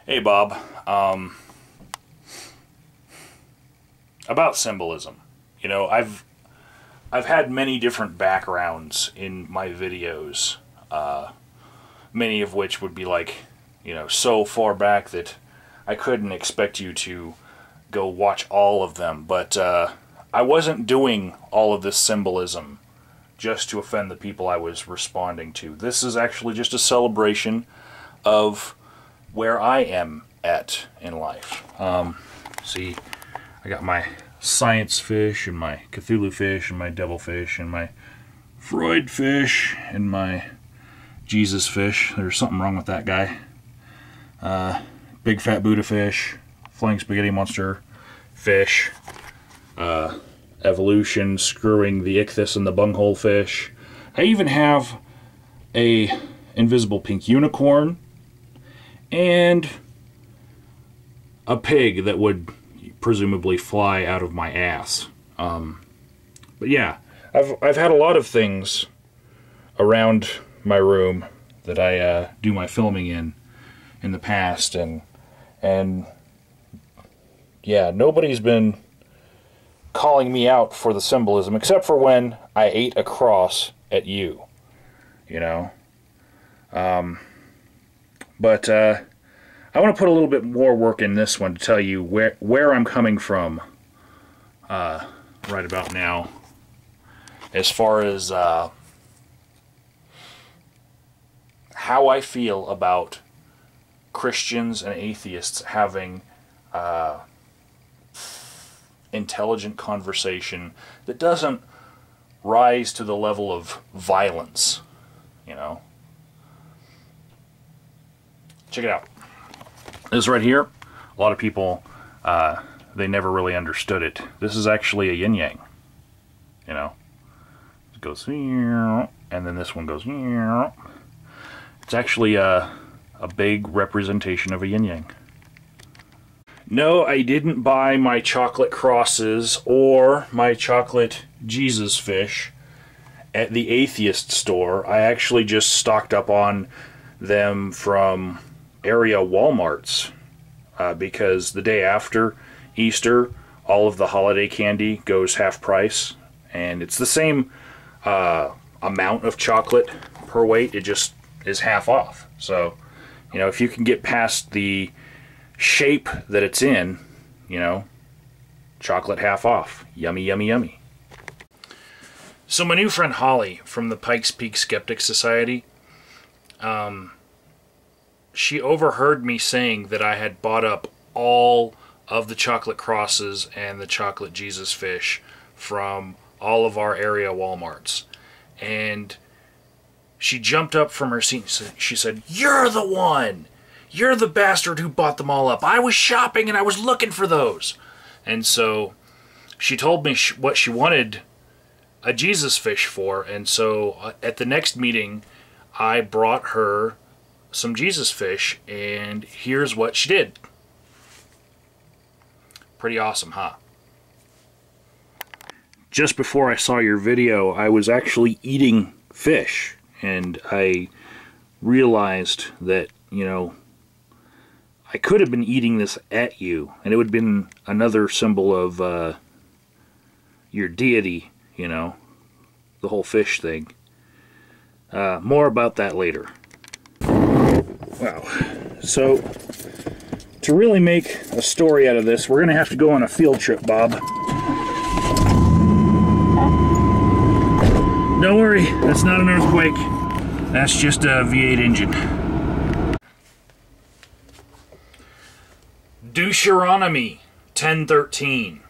Hey Bob, about symbolism. You know, I've had many different backgrounds in my videos, many of which would be like, you know, so far back that I couldn't expect you to go watch all of them, but I wasn't doing all of this symbolism just to offend the people I was responding to. This is actually just a celebration of where I am at in life. See, I got my science fish and my Cthulhu fish and my devil fish and my Freud fish and my Jesus fish. There's something wrong with that guy. Big fat Buddha fish, flying spaghetti monster fish, evolution screwing the ichthys and the bunghole fish. I even have a invisible pink unicorn and a pig that would presumably fly out of my ass. But yeah, I've had a lot of things around my room that I do my filming in the past, and yeah, nobody's been calling me out for the symbolism except for when I ate a cross at you, you know. But I want to put a little bit more work in this one to tell you where I'm coming from right about now, as far as how I feel about Christians and atheists having intelligent conversation that doesn't rise to the level of violence, you know. Check it out. This right here, a lot of people, they never really understood it. This is actually a yin-yang, you know. It goes, and then this one goes, it's actually a big representation of a yin-yang. No, I didn't buy my chocolate crosses or my chocolate Jesus fish at the atheist store. I actually just stocked up on them from area Walmarts because the day after Easter, all of the holiday candy goes half price, and it's the same amount of chocolate per weight. It just is half off. So, you know, if you can get past the shape that it's in, you know, chocolate half off. Yummy, yummy, yummy. So my new friend Holly from the Pikes Peak Skeptic Society, she overheard me saying that I had bought up all of the chocolate crosses and the chocolate Jesus fish from all of our area Walmarts. And she jumped up from her seat and she said, "You're the one! You're the bastard who bought them all up. I was shopping and I was looking for those." And so she told me what she wanted a Jesus fish for. And so at the next meeting, I brought her some Jesus fish, and here's what she did. Pretty awesome, huh? Just before I saw your video, I was actually eating fish, and I realized that, you know, I could have been eating this at you, and it would have been another symbol of your deity, you know, the whole fish thing. More about that later. Wow. So, to really make a story out of this, we're going to have to go on a field trip, Bob. Don't worry, that's not an earthquake. That's just a V8 engine. Deuteronomy 10:13.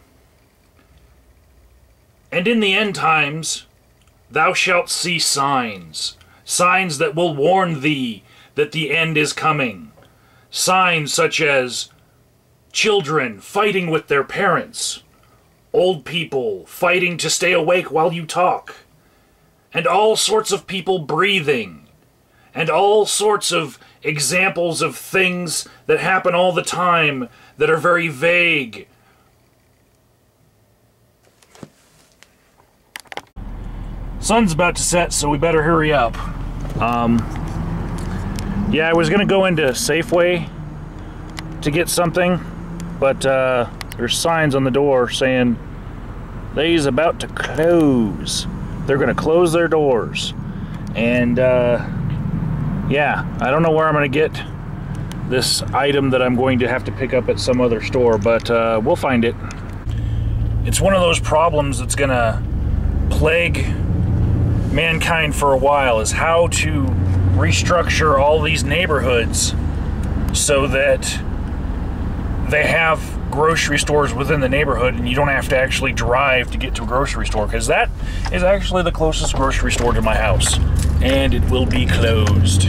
And in the end times, thou shalt see signs, signs that will warn thee that the end is coming. Signs such as children fighting with their parents, old people fighting to stay awake while you talk, and all sorts of people breathing, and all sorts of examples of things that happen all the time that are very vague. Sun's about to set, so we better hurry up. Yeah, I was gonna go into Safeway to get something, but there's signs on the door saying they's about to close. They're going to close their doors. And yeah, I don't know where I'm going to get this item that I'm going to have to pick up at some other store, but we'll find it. It's one of those problems that's going to plague mankind for a while, is how to restructure all these neighborhoods so that they have grocery stores within the neighborhood and you don't have to actually drive to get to a grocery store, because that is actually the closest grocery store to my house, and it will be closed.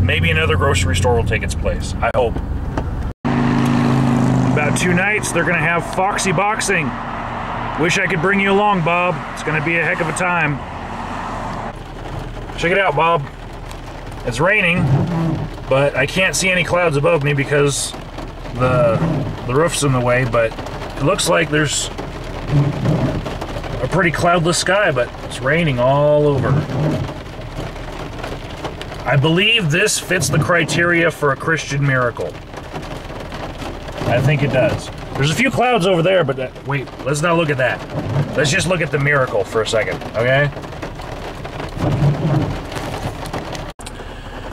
Maybe another grocery store will take its place, I hope. About 2 nights they're gonna have Foxy Boxing. Wish I could bring you along, Bob. It's gonna be a heck of a time. Check it out, Bob. It's raining, but I can't see any clouds above me because the roof's in the way, but it looks like there's a pretty cloudless sky, but it's raining all over. I believe this fits the criteria for a Christian miracle. I think it does. There's a few clouds over there, but wait, let's not look at that. Let's just look at the miracle for a second, okay?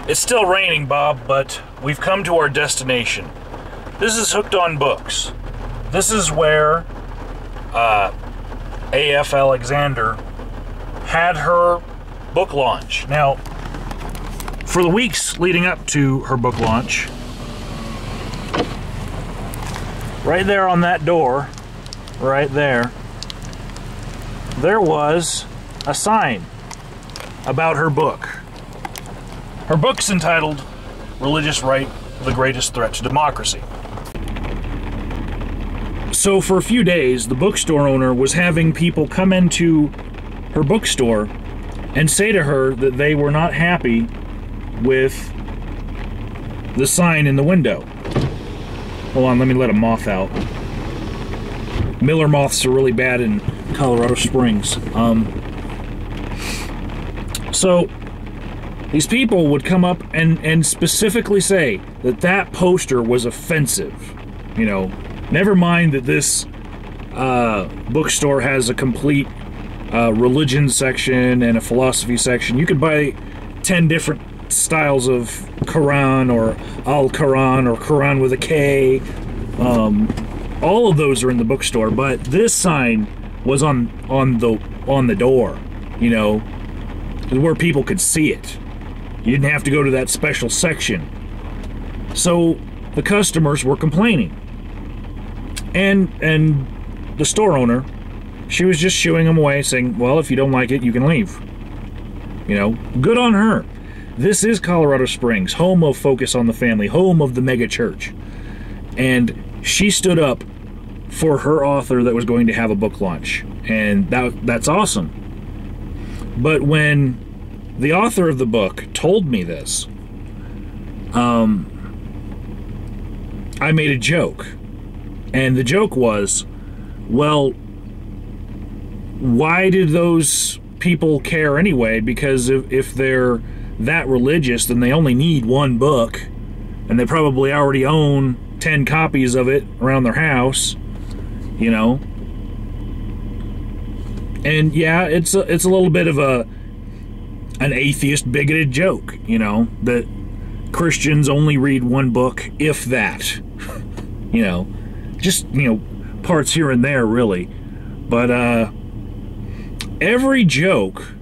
It's still raining, Bob, but we've come to our destination. This is Hooked on Books. This is where A.F. Alexander had her book launch. Now, for the weeks leading up to her book launch, right there on that door, right there, there was a sign about her book. Her book's entitled Religious Right, the Greatest Threat to Democracy. So for a few days, the bookstore owner was having people come into her bookstore and say to her that they were not happy with the sign in the window. Hold on, let me let a moth out. Miller moths are really bad in Colorado Springs. So these people would come up and specifically say that that poster was offensive. You know, never mind that this bookstore has a complete religion section and a philosophy section. You could buy 10 different styles of Quran or Al-Quran or Quran with a K. All of those are in the bookstore, but this sign was on the door, you know, where people could see it. You didn't have to go to that special section. So the customers were complaining. And the store owner, she was just shooing them away, saying, well, if you don't like it, you can leave. You know, good on her. This is Colorado Springs, home of Focus on the Family, home of the mega church. And she stood up for her author that was going to have a book launch. And that's awesome. But when the author of the book told me this, I made a joke. And the joke was, well, why did those people care anyway? Because if they're that religious, then they only need one book, and they probably already own 10 copies of it around their house, you know. And yeah, it's a little bit of an atheist bigoted joke, you know, that Christians only read one book, if that. You know, just, you know, parts here and there, really. But every joke,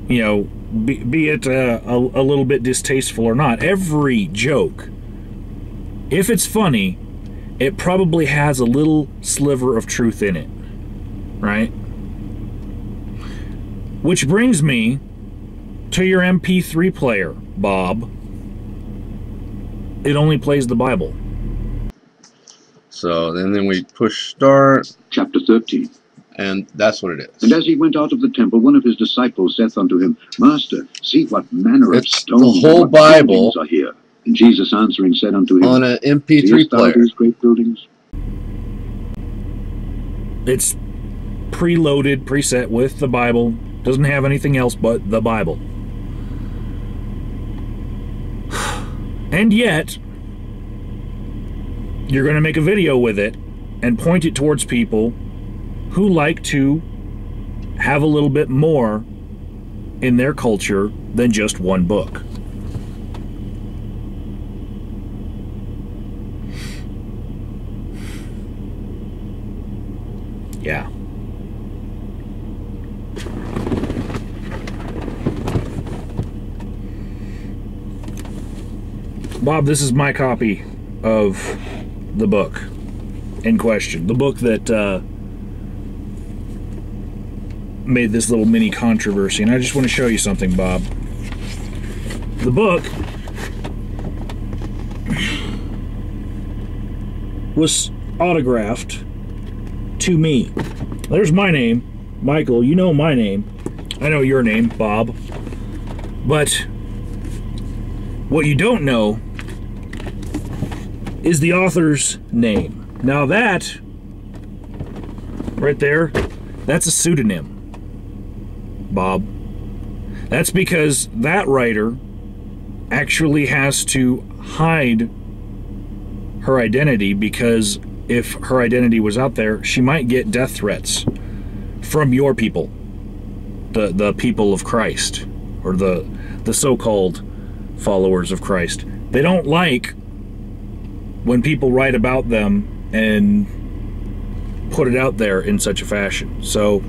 you know, be it a little bit distasteful or not, every joke, if it's funny, it probably has a little sliver of truth in it, right? Which brings me to your MP3 player, Bob. It only plays the Bible. So then we push start. Chapter 13. And that's what it is. And as he went out of the temple, one of his disciples saith unto him, Master, see what manner of stones the whole and what Bible buildings are here. And Jesus answering said unto him, on an MP3 player. These great buildings? It's preloaded, preset with the Bible. Doesn't have anything else but the Bible. And yet, you're going to make a video with it and point it towards people who like to have a little bit more in their culture than just one book. Yeah. Bob, this is my copy of the book in question. The book that made this little mini controversy. And I just want to show you something, Bob. The book was autographed to me. There's my name, Michael. You know my name. I know your name, Bob. But what you don't know is the author's name. Now that, right there, that's a pseudonym, Bob. That's because that writer actually has to hide her identity, because if her identity was out there, she might get death threats from your people, the people of Christ, or the so-called followers of Christ. They don't like when people write about them and put it out there in such a fashion. So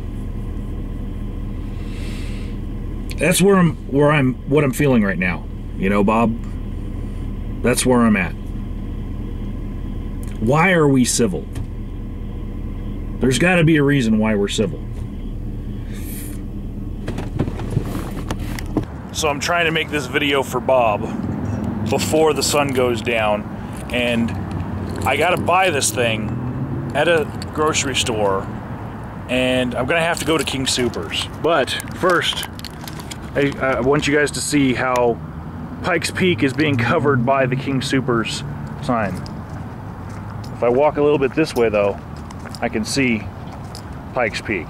that's what I'm feeling right now. You know, Bob, that's where I'm at. Why are we civil? There's got to be a reason why we're civil. So I'm trying to make this video for Bob before the sun goes down, and I gotta buy this thing at a grocery store, and I'm gonna have to go to King Soopers. But first, I want you guys to see how Pikes Peak is being covered by the King Soopers sign. If I walk a little bit this way though, I can see Pikes Peak.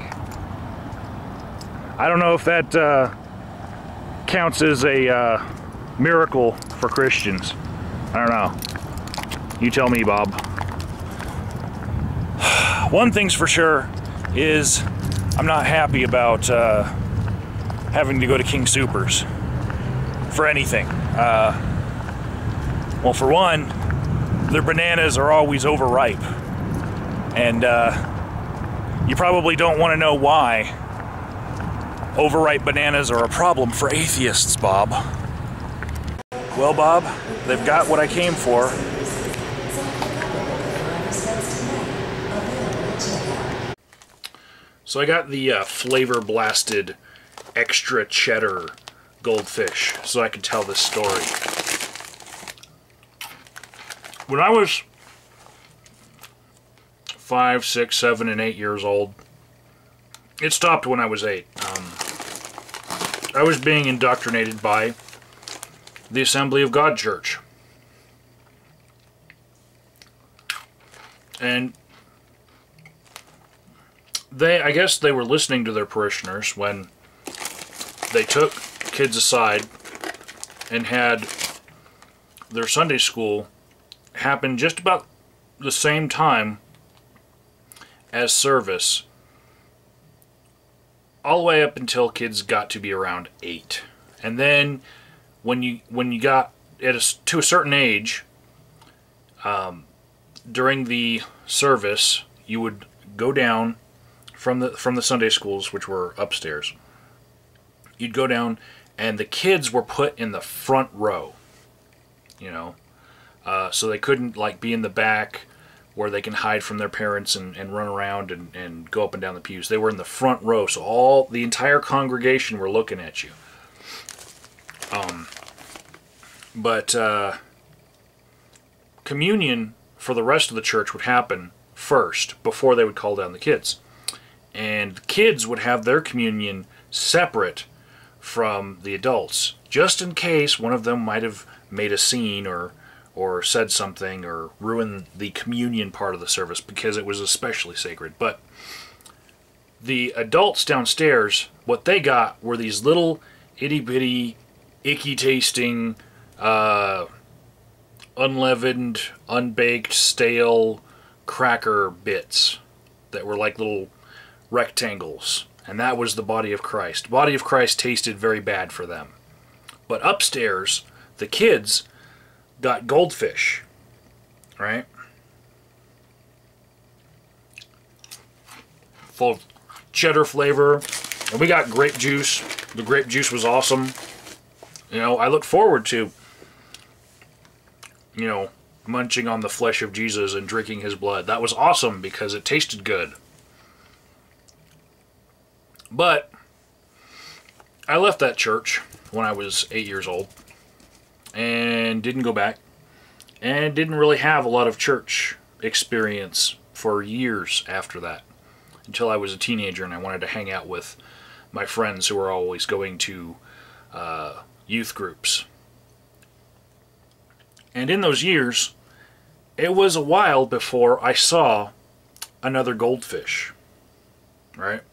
I don't know if that counts as a miracle for Christians. I don't know. You tell me, Bob. One thing's for sure is I'm not happy about having to go to King Soopers for anything. Well, for one, their bananas are always overripe. And you probably don't want to know why overripe bananas are a problem for atheists, Bob. Well, Bob, they've got what I came for. So I got the flavor blasted extra cheddar goldfish so I can tell this story. When I was 5, 6, 7, and 8 years old, it stopped when I was 8. I was being indoctrinated by the Assembly of God Church. And I guess they were listening to their parishioners when they took kids aside and had their Sunday school happen just about the same time as service, all the way up until kids got to be around 8. And then when you got to a certain age, during the service, you would go down from the Sunday schools, which were upstairs. You'd go down, and the kids were put in the front row, you know, so they couldn't like be in the back where they can hide from their parents and run around and go up and down the pews. They were in the front row, so the entire congregation were looking at you. But communion for the rest of the church would happen first before they would call down the kids. And kids would have their communion separate from the adults, just in case one of them might have made a scene or said something or ruined the communion part of the service, because it was especially sacred. But the adults downstairs, what they got were these little itty-bitty, icky-tasting unleavened, unbaked, stale cracker bits that were like little rectangles. And that was the body of Christ. The body of Christ tasted very bad for them. But upstairs, the kids got goldfish, right? Full of cheddar flavor. And we got grape juice. The grape juice was awesome. You know, I look forward to, you know, munching on the flesh of Jesus and drinking his blood. That was awesome because it tasted good. But I left that church when I was 8 years old and didn't go back and didn't really have a lot of church experience for years after that, until I was a teenager and I wanted to hang out with my friends who were always going to youth groups. And in those years, it was a while before I saw another goldfish, right?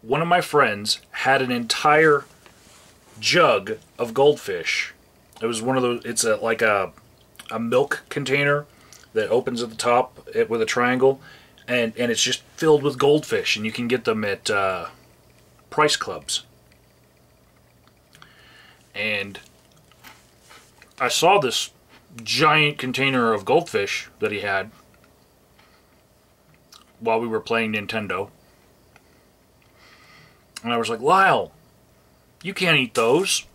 One of my friends had an entire jug of goldfish. It was one of those, it's like a milk container that opens at the top with a triangle, and it's just filled with goldfish, and you can get them at price clubs. And I saw this giant container of goldfish that he had while we were playing Nintendo. And I was like, Lyle, you can't eat those.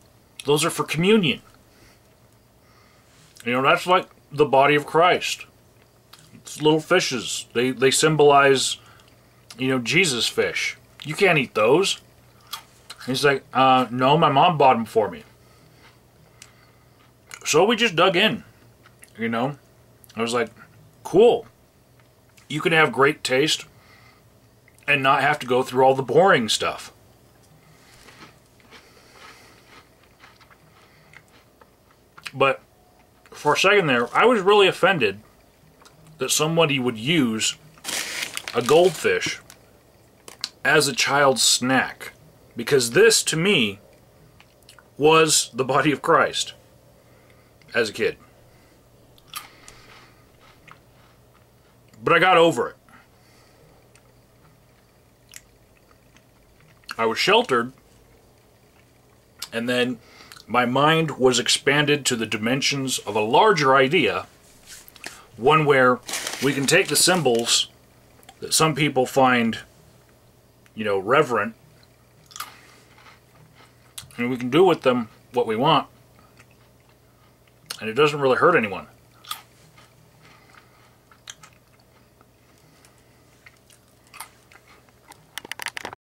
Those are for communion. You know, that's like the body of Christ. It's little fishes. They symbolize, you know, Jesus fish. You can't eat those. He's like, no, my mom bought them for me. So we just dug in, you know. I was like, cool. You can have great taste and not have to go through all the boring stuff. But for a second there, I was really offended that somebody would use a goldfish as a child's snack. Because this, to me, was the body of Christ as a kid. But I got over it. I was sheltered, and then my mind was expanded to the dimensions of a larger idea, one where we can take the symbols that some people find, you know, reverent, and we can do with them what we want, and it doesn't really hurt anyone.